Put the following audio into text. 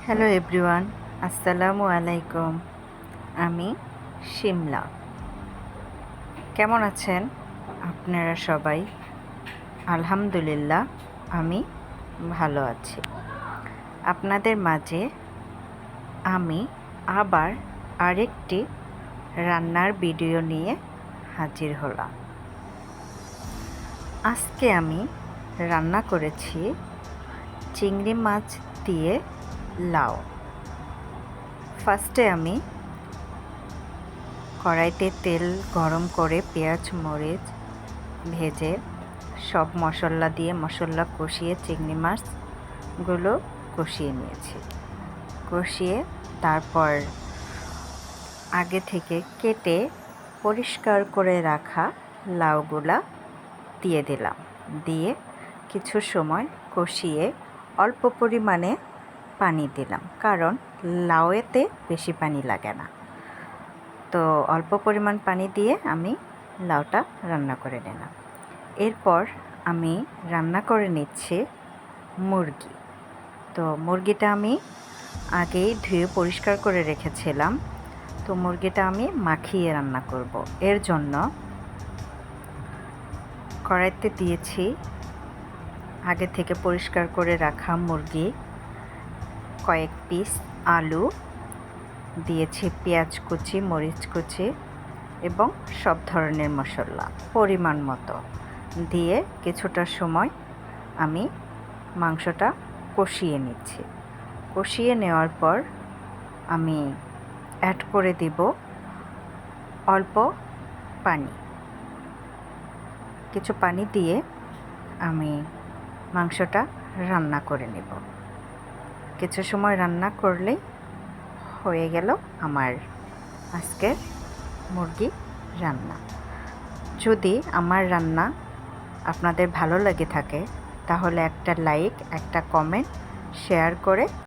Hello everyone, আসসালামু আলাইকুম। আমি শিমলা। কেমন আছেন আপনারা সবাই? আলহামদুলিল্লাহ, আমি ভালো আছি। আপনাদের মাঝে আমি আবার আরেকটি রান্নার ভিডিও নিয়ে হাজির হলাম। আজকে আমি রান্না করেছি চিংড়ি মাছ দিয়ে লাউ। ফার্স্টে আমি কড়াইতে তেল গরম করে পেঁয়াজ মরিচ ভেজে সব মশলা দিয়ে মশলা কষিয়ে চিংড়ি মাছগুলো কষিয়ে নিয়েছি। কষিয়ে তারপর আগে থেকে কেটে পরিষ্কার করে রাখা লাউগুলা দিয়ে দিলাম। দিয়ে কিছু সময় কষিয়ে অল্প পরিমাণে পানি দিলাম, কারণ লাউয়েতে বেশি পানি লাগে না। তো অল্প পরিমাণ পানি দিয়ে আমি লাউটা রান্না করে নিলাম। এরপর আমি রান্না করে নিচ্ছি মুরগি। তো মুরগিটা আমি আগেই ধুয়ে পরিষ্কার করে রেখেছিলাম। তো মুরগিটা আমি মাখিয়ে রান্না করব। এর জন্য কড়াইতে দিয়েছি আগে থেকে পরিষ্কার করে রাখা মুরগি, কয়েক পিস আলু, দিয়েছি পেঁয়াজ কুচি, মরিচ কুচি এবং সব ধরনের মশলা পরিমাণ মতো দিয়ে কিছুটা সময় আমি মাংসটা কষিয়ে নিচ্ছি। কষিয়ে নেওয়ার পর আমি অ্যাড করে দিব অল্প পানি। কিছু পানি দিয়ে আমি মাংসটা রান্না করে নেব। কিছু সময় রান্না করলেই হয়ে গেল আমার আজকের মুরগি রান্না। যদি আমার রান্না আপনাদের ভালো লেগে থাকে তাহলে একটা লাইক, একটা কমেন্ট, শেয়ার করে